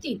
3।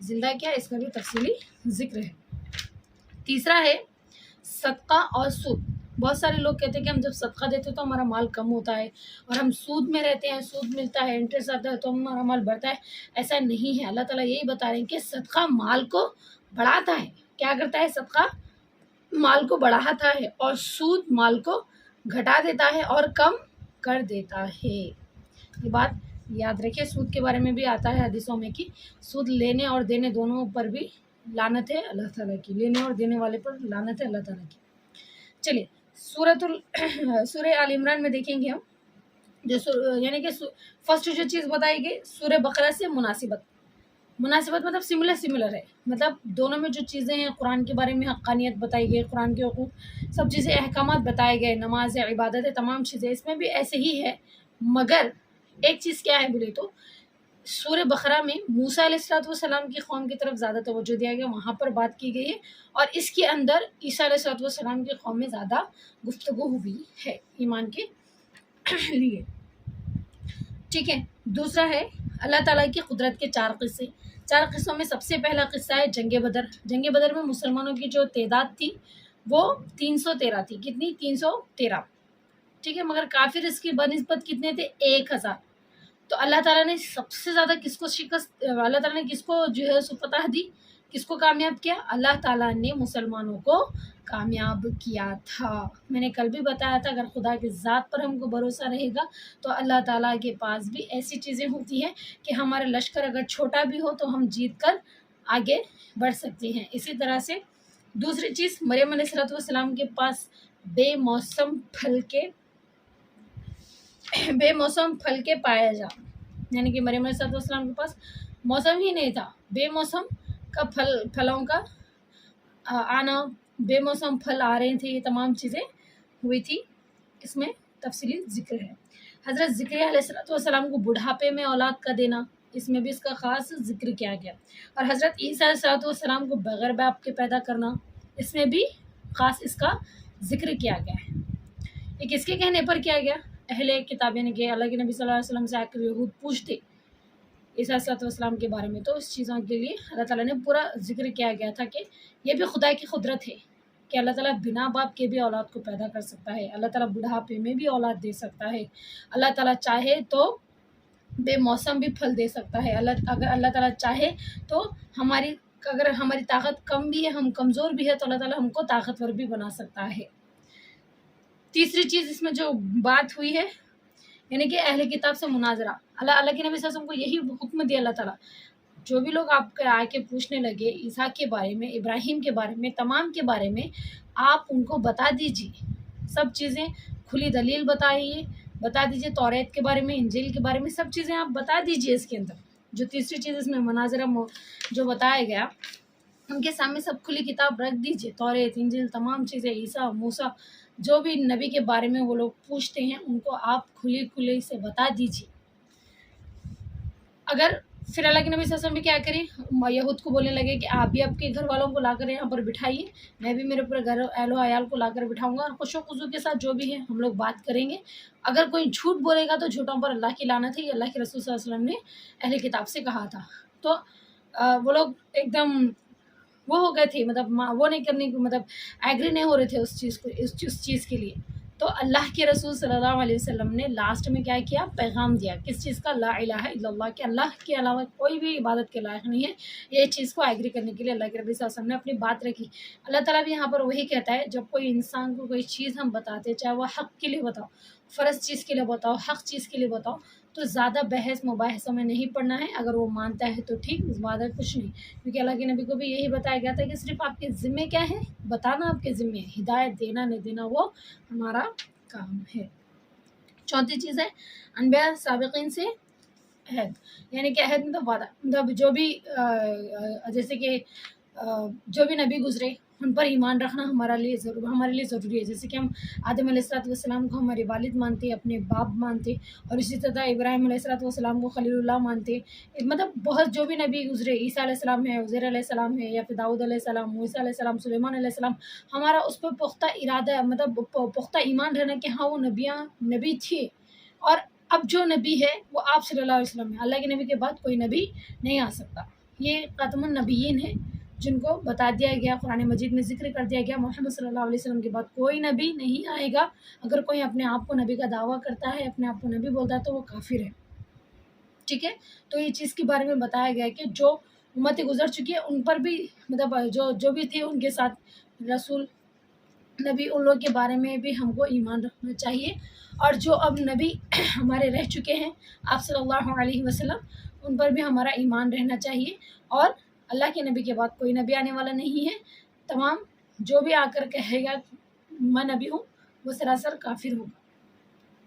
زندہ کیا اس کا بھی تفصیلی ذکر ہے۔ تیسرا ہے صدقہ اور سود۔ بہت سارے لوگ کہتے ہیں کہ ہم جب صدقہ دیتے ہیں تو ہمارا مال کم ہوتا ہے، اور ہم سود میں رہتے ہیں، سود ملتا ہے، انٹرسٹ آتا ہے تو ہمارا مال بڑھتا ہے۔ ایسا نہیں ہے، اللہ تعالیٰ یہی بتا رہے ہیں کہ صدقہ مال کو بڑھاتا ہے۔ کیا کرتا ہے؟ صدقہ مال کو بڑھاتا ہے، اور سود مال کو گھٹا دیتا ہے اور کم کر دیتا ہے۔ یہ بات یاد رکھیں۔ سود کے بارے میں بھی آتا ہے حدیثوں میں کہ سود لینے اور دینے دونوں پر بھی لعنت ہے اللہ تعالیٰ کی، لینے اور دینے والے پر لعنت ہے اللہ تعالیٰ کی۔ چلیے سورہ آل عمران میں دیکھیں گے ہم، یعنی کہ فرسٹ جو چیز بتائی گئی سورہ بقرہ سے مناسبت مطلب سملر ہے، مطلب دونوں میں جو چیزیں ہیں، قرآن کے بارے میں حقانیت بتائی گئی، قرآن کے حقوق سب چیزیں احکامات بتائے گئے، نماز ہے، عبادت ہے، تمام چیزیں اس میں بھی ایسے ہی ہے۔ مگر ایک چیز کیا ہے بولے تو سورہ بقرہ میں موسیٰ علیہ السلام کی قوم کی طرف زیادہ توجہ دیا گیا، وہاں پر بات کی گئی ہے، اور اس کے اندر عیسیٰ علیہ السلام کی قوم میں زیادہ گفتگو ہوئی ہے ایمان کے لیے۔ ٹھیک ہے، دوسرا ہے اللہ تعالیٰ کی قدرت کے 4 قصے۔ 4 قصوں میں سب سے پہلا قصہ ہے جنگ بدر۔ جنگ بدر میں مسلمانوں کی جو تعداد تھی وہ 313 تھی۔ کتنی؟ 313۔ ٹھیک ہے، مگر کافر اس کی بنسبت کتنے تھے؟ 1000۔ تو اللہ تعالیٰ نے سب سے زیادہ کس کو شکست، اللہ تعالیٰ نے کس کو جو ہے سو فتح دی، کس کو کامیاب کیا؟ اللہ تعالیٰ نے مسلمانوں کو کامیاب کیا تھا۔ میں نے کل بھی بتایا تھا اگر خدا کی ذات پر ہم کو بھروسہ رہے گا تو اللہ تعالیٰ کے پاس بھی ایسی چیزیں ہوتی ہیں کہ ہمارا لشکر اگر چھوٹا بھی ہو تو ہم جیت کر آگے بڑھ سکتے ہیں۔ اسی طرح سے دوسری چیز، مریم علیہ السلام کے پاس بے موسم پھل کے پایا جا، یعنی کہ مریم علیہ السلام کے پاس موسم ہی نہیں تھا، بے موسم کا پھلوں کا آنا، بے موسم پھل آ رہے تھے، یہ تمام چیزیں ہوئی تھی، اس میں تفصیلی ذکر ہے۔ حضرت زکریا علیہ السلام کو بڑھاپے میں اولاد کا دینا، اس میں بھی اس کا خاص ذکر کیا گیا، اور حضرت عیسیٰ علیہ السلام کو بغیر باپ کے پیدا کرنا، اس میں بھی خاص اس کا ذکر کیا گیا ہے۔ یہ کس کے کہنے پر کیا گیا؟ اہل کتاب، یعنی کہ اللہ کے نبی صلی اللہ علیہ وسلم سے آ کر یہود پوچھتے عیسیٰ علیہ السلام کے بارے میں، تو اس چیزوں کے لیے اللہ تعالیٰ نے پورا ذکر کیا گیا تھا کہ یہ بھی خدا کی قدرت ہے کہ اللہ تعالیٰ بنا باپ کے بھی اولاد کو پیدا کر سکتا ہے، اللہ تعالیٰ بڑھاپے میں بھی اولاد دے سکتا ہے، اللہ تعالیٰ چاہے تو بے موسم بھی پھل دے سکتا ہے، اگر اللہ تعالیٰ چاہے تو اگر ہماری طاقت کم بھی ہے، ہم کمزور بھی ہے، تو اللہ تعالیٰ ہم کو طاقتور بھی بنا سکتا ہے۔ تیسری چیز اس میں جو بات ہوئی ہے، یعنی کہ اہل کتاب سے مناظرہ، اللہ کے نبی صلی اللہ علیہ وسلم کو یہی حکم دیا اللہ تعالیٰ، جو بھی لوگ آپ کے آ کے پوچھنے لگے عیسیٰ کے بارے میں، ابراہیم کے بارے میں، تمام کے بارے میں، آپ ان کو بتا دیجیے، سب چیزیں کھلی دلیل بتا دیجیے، توریت کے بارے میں، انجیل کے بارے میں، سب چیزیں آپ بتا دیجیے اس کے اندر۔ جو تیسری چیز اس میں مناظرہ جو بتایا گیا، ان کے سامنے سب کھلی کتاب رکھ دیجیے، توریت، انجیل، تمام چیزیں، عیسیٰ، موسیٰ، جو بھی نبی کے بارے میں وہ لوگ پوچھتے ہیں ان کو آپ کھلی سے بتا دیجیے۔ اگر پھر اللہ کے نبی صلی اللہ علیہ وسلم بھی کیا کریں، یہود کو بولنے لگے کہ آپ بھی آپ کے گھر والوں کو لا کر یہاں پر بٹھائیے، میں بھی میرے پورے گھر اہل و عیال کو لا کر بٹھاؤں گا، اور خوش و خضوع کے ساتھ جو بھی ہے ہم لوگ بات کریں گے۔ اگر کوئی جھوٹ بولے گا تو جھوٹوں پر اللہ کی لعنت ہے، یہ اللہ کے رسول صلی اللہ علیہ وسلم نے اہل کتاب سے کہا تھا۔ تو وہ لوگ ایک دم وہ ہو گئے تھے، مطلب وہ نہیں کرنے کو، مطلب ایگری نہیں ہو رہے تھے اس چیز کے لیے۔ تو اللہ کے رسول صلی اللہ علیہ وسلم نے لاسٹ میں کیا کیا؟ پیغام دیا، کس چیز کا؟ لا الہ الا اللہ، کہ اللہ کے علاوہ کوئی بھی عبادت کے لائق نہیں ہے، یہ چیز کو ایگری کرنے کے لیے اللہ کے نبی صلی اللہ علیہ وسلم نے اپنی بات رکھی۔ اللہ تعالیٰ بھی یہاں پر وہی کہتا ہے، جب کوئی انسان کو کوئی چیز ہم بتاتے، چاہے وہ حق کے لیے بتاؤ، فرض چیز کے لیے بتاؤ، حق چیز کے لیے بتاؤ، تو زیادہ بحث مباحثوں میں نہیں پڑنا ہے، اگر وہ مانتا ہے تو ٹھیک، اس بات ہے کچھ نہیں، کیونکہ اللہ کے نبی کو بھی یہی بتایا گیا تھا کہ صرف آپ کے ذمے کیا ہے؟ بتانا آپ کے ذمے، ہدایت دینا نہیں دینا وہ ہمارا کام ہے۔ چوتھی چیز ہے انبیاء سابقین سے عہد، یعنی کہ عہد مطلب وعدہ، مطلب جو بھی جیسے کہ جو بھی نبی گزرے ان پر ایمان رکھنا ہمارے لیے ضروری ہے، جیسے کہ ہم آدم علیہ السلام کو ہمارے والد مانتے، اپنے باپ مانتے، اور اسی طرح ابراہیم علیہ السلام کو خلیل اللہ مانتے، مطلب بہت جو بھی نبی گزرے، عیسیٰ علیہ السلام ہے، عزیر علیہ السلام ہے، یا پھر داؤد علیہ السلام، موسیٰ علیہ السلام، سلیمان علیہ السلام، ہمارا اس پر پختہ ارادہ، مطلب پختہ ایمان رہنا کہ ہاں وہ نبی تھے، اور اب جو نبی ہے وہ آپ صلی اللہ علیہ وسلم ہے، اللہ کے نبی کے بعد کوئی نبی نہیں آ سکتا، یہ خاتم النبیین ہے جن کو بتا دیا گیا، قرآن مجید میں ذکر کر دیا گیا محمد صلی اللہ علیہ وسلم کے بعد کوئی نبی نہیں آئے گا۔ اگر کوئی اپنے آپ کو نبی کا دعویٰ کرتا ہے، اپنے آپ کو نبی بولتا ہے تو وہ کافر ہے، ٹھیک ہے۔ تو یہ چیز کے بارے میں بتایا گیا ہے کہ جو امتیں گزر چکی ہے ان پر بھی مطلب جو بھی تھے ان کے ساتھ رسول نبی، ان لوگ کے بارے میں بھی ہم کو ایمان رکھنا چاہیے، اور جو اب نبی ہمارے رہ چکے ہیں آپ صلی اللہ علیہ وسلم، ان پر بھی ہمارا ایمان رہنا چاہیے، اور اللہ کے نبی کے بعد کوئی نبی آنے والا نہیں ہے۔ تمام جو بھی آ کر کہے گا میں نبی ہوں وہ سراسر کافر ہوگا۔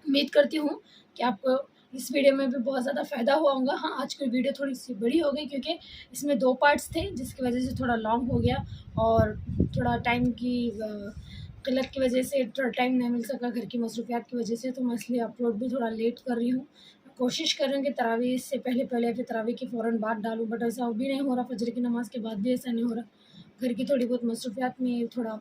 امید کرتی ہوں کہ آپ کو اس ویڈیو میں بھی بہت زیادہ فائدہ ہوا ہوگا۔ ہاں، آج کی ویڈیو تھوڑی سی بڑی ہو گئی کیونکہ اس میں 2 پارٹس تھے، جس کی وجہ سے تھوڑا لانگ ہو گیا، اور تھوڑا ٹائم کی قلت کی وجہ سے تھوڑا ٹائم نہیں مل سکا گھر کی مصروفیات کی وجہ سے، تو میں اس لیے اپلوڈ بھی تھوڑا لیٹ کر رہی ہوں۔ کوشش کر رہی ہوں کہ تراویح سے پہلے پھر تراویح کے فوراً بعد ڈالوں، بٹ ایسا بھی نہیں ہو رہا، فجر کی نماز کے بعد بھی ایسا نہیں ہو رہا، گھر کی تھوڑی بہت مصروفیات میں تھوڑا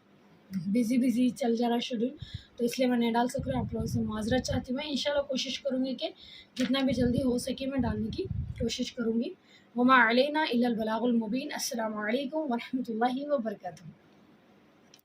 بیزی چل جا رہا شیڈول، تو اس لیے میں نہیں ڈال سک رہا ہوں۔ آپ لوگوں سے معذرت چاہتی ہوں۔ میں انشاءاللہ کوشش کروں گی کہ جتنا بھی جلدی ہو سکے میں ڈالنے کی کوشش کروں گی۔ وما علینا الا البلاغ المبین۔ السلام علیکم ورحمۃ اللہ وبرکاتہ۔